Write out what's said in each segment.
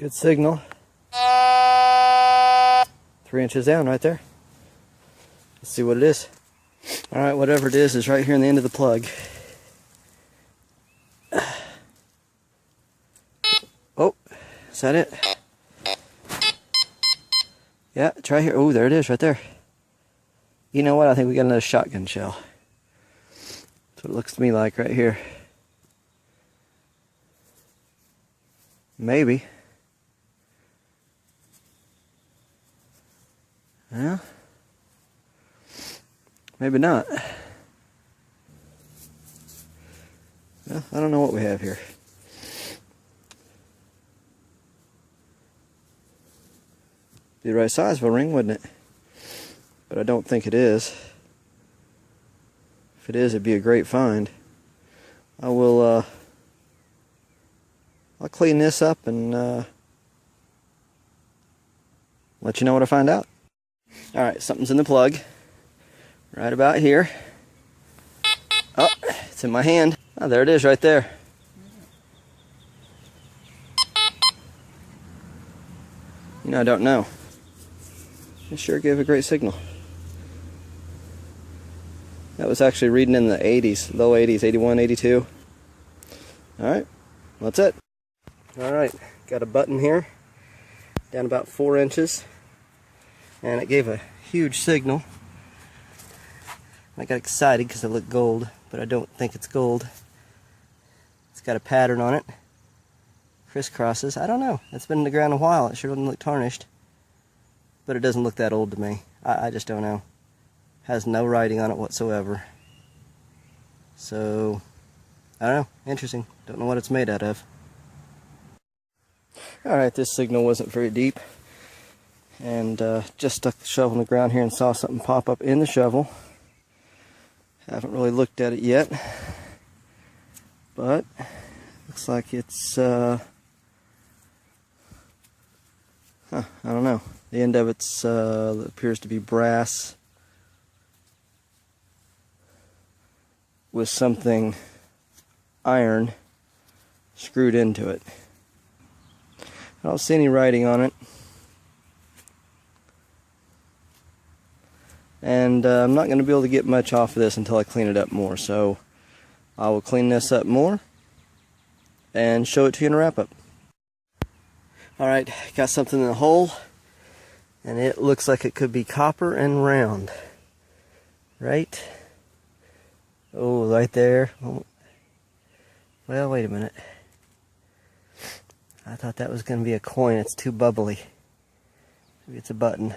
Good signal. 3 inches down right there. Let's see what it is. Alright, whatever it is right here in the end of the plug. Oh, is that it? Yeah, it's right here. Oh, there it is right there. You know what? I think we got another shotgun shell. That's what it looks to me like right here. Maybe. Yeah. Maybe not. Well, I don't know what we have here. Be the right size of a ring, wouldn't it? But I don't think it is. If it is, it'd be a great find. I'll clean this up and let you know what I find out. Alright, something's in the plug. Right about here. Oh, it's in my hand. Oh, there it is right there. You know, I don't know. It sure gave a great signal. That was actually reading in the 80s, low 80s, 81, 82. Alright, that's it. Alright, got a button here, down about 4 inches, and it gave a huge signal. I got excited because it looked gold, but I don't think it's gold. It's got a pattern on it. Crisscrosses. I don't know. It's been in the ground a while. It sure doesn't look tarnished. But it doesn't look that old to me. I just don't know. Has no writing on it whatsoever. So, I don't know. Interesting. Don't know what it's made out of. Alright, this signal wasn't very deep. And just stuck the shovel in the ground here and saw something pop up in the shovel. Haven't really looked at it yet, but looks like it's, I don't know. The end of it's appears to be brass with something iron screwed into it. I don't see any writing on it. And I'm not going to be able to get much off of this until I clean it up more. So I will clean this up more and show it to you in a wrap up. Alright, got something in the hole. And it looks like it could be copper and round. Right? Oh, right there. Oh. Well, wait a minute. I thought that was going to be a coin. It's too bubbly. Maybe it's a button.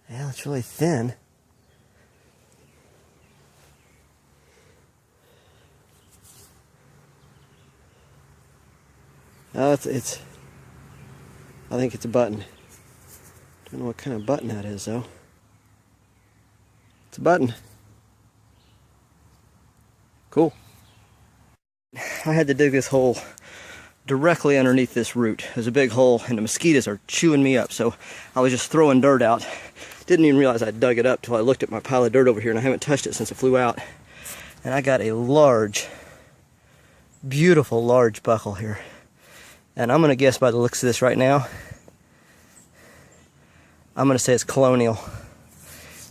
Yeah, it's really thin. Oh, it's I think it's a button. Don't know what kind of button that is though. It's a button. Cool. I had to dig this hole directly underneath this root. There's a big hole and the mosquitoes are chewing me up, so I was just throwing dirt out. Didn't even realize I dug it up till I looked at my pile of dirt over here, and I haven't touched it since it flew out. And I got a large, beautiful large buckle here. And I'm going to guess by the looks of this right now, I'm going to say it's Colonial.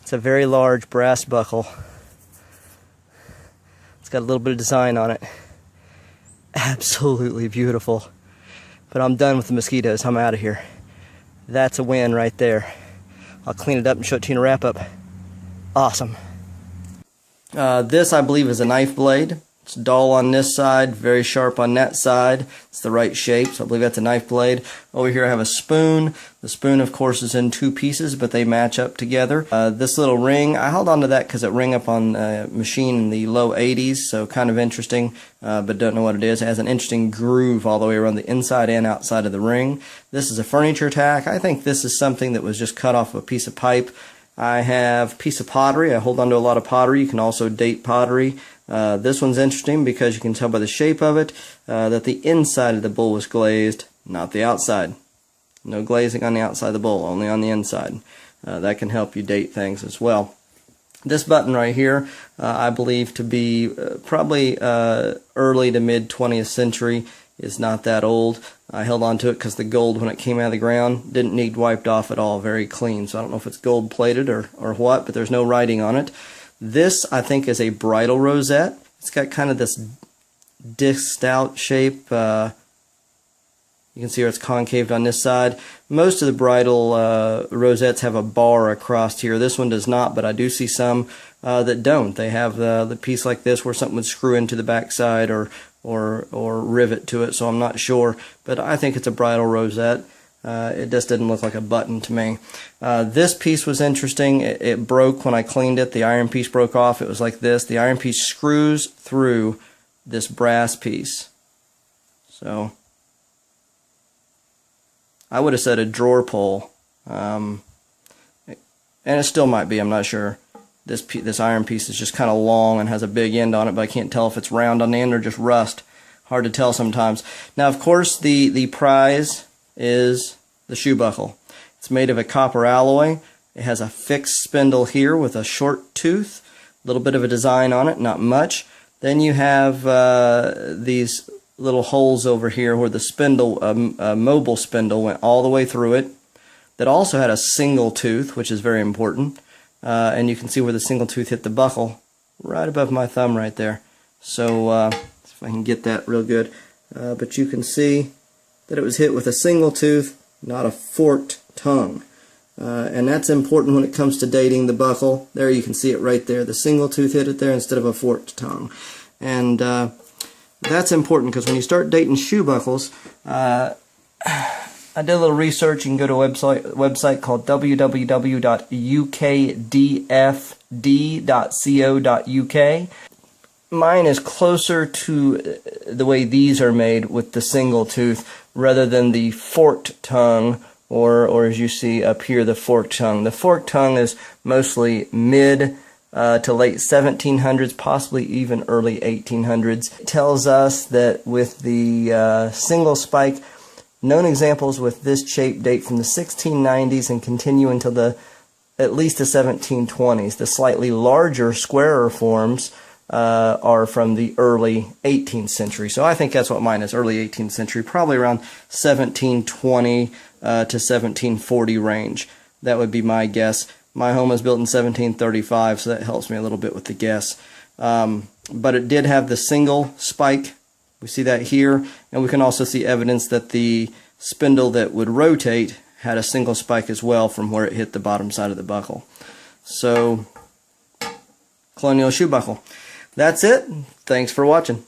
It's a very large brass buckle. It's got a little bit of design on it. Absolutely beautiful. But I'm done with the mosquitoes. I'm out of here. That's a win right there. I'll clean it up and show it to you in a wrap up. Awesome. This I believe is a knife blade. It's dull on this side, very sharp on that side. It's the right shape, so I believe that's a knife blade. Over here I have a spoon. The spoon, of course, is in 2 pieces, but they match up together. This little ring, I held on to that because it rang up on a machine in the low 80s, so kind of interesting, but don't know what it is. It has an interesting groove all the way around the inside and outside of the ring. This is a furniture tack. I think this is something that was just cut off of a piece of pipe. I have a piece of pottery. I hold on to a lot of pottery. You can also date pottery. This one's interesting because you can tell by the shape of it that the inside of the bowl was glazed, not the outside. No glazing on the outside of the bowl, only on the inside. That can help you date things as well. This button right here, I believe to be probably early to mid 20th century. Is not that old. I held on to it because the gold, when it came out of the ground, didn't need wiped off at all. Very clean. So I don't know if it's gold plated or what, but there's no writing on it. This, I think, is a bridle rosette. It's got kind of this disced out shape. You can see where it's concaved on this side. Most of the bridle rosettes have a bar across here. This one does not, but I do see some that don't. They have the piece like this where something would screw into the backside or rivet to it, so I'm not sure. But I think it's a bridle rosette. It just didn't look like a button to me. This piece was interesting. It broke when I cleaned it. The iron piece broke off. It was like this. The iron piece screws through this brass piece. So I would have said a drawer pull, and it still might be. I'm not sure. This iron piece is just kind of long and has a big end on it, but I can't tell if it's round on the end or just rust. Hard to tell sometimes. Now, of course, the prize is the shoe buckle. It's made of a copper alloy. It has a fixed spindle here with a short tooth, a little bit of a design on it, not much. Then you have these little holes over here where the spindle, a mobile spindle, went all the way through it. That also had a single tooth, which is very important. And you can see where the single tooth hit the buckle, right above my thumb right there. So if I can get that real good. But you can see that it was hit with a single tooth, not a forked tongue. And that's important when it comes to dating the buckle. There you can see it right there. The single tooth hit it there instead of a forked tongue. And that's important because when you start dating shoe buckles, I did a little research. You can go to a website called www.ukdfd.co.uk. Mine is closer to the way these are made with the single tooth rather than the forked tongue, or as you see up here, the forked tongue. The forked tongue is mostly mid to late 1700s, possibly even early 1800s. It tells us that with the single spike, known examples with this shape date from the 1690s and continue until at least the 1720s. The slightly larger, squarer forms are from the early 18th century. So I think that's what mine is, early 18th century, probably around 1720 to 1740 range. That would be my guess. My home was built in 1735, so that helps me a little bit with the guess. But it did have the single spike. We see that here, and we can also see evidence that the spindle that would rotate had a single spike as well from where it hit the bottom side of the buckle. So, Colonial shoe buckle. That's it. Thanks for watching.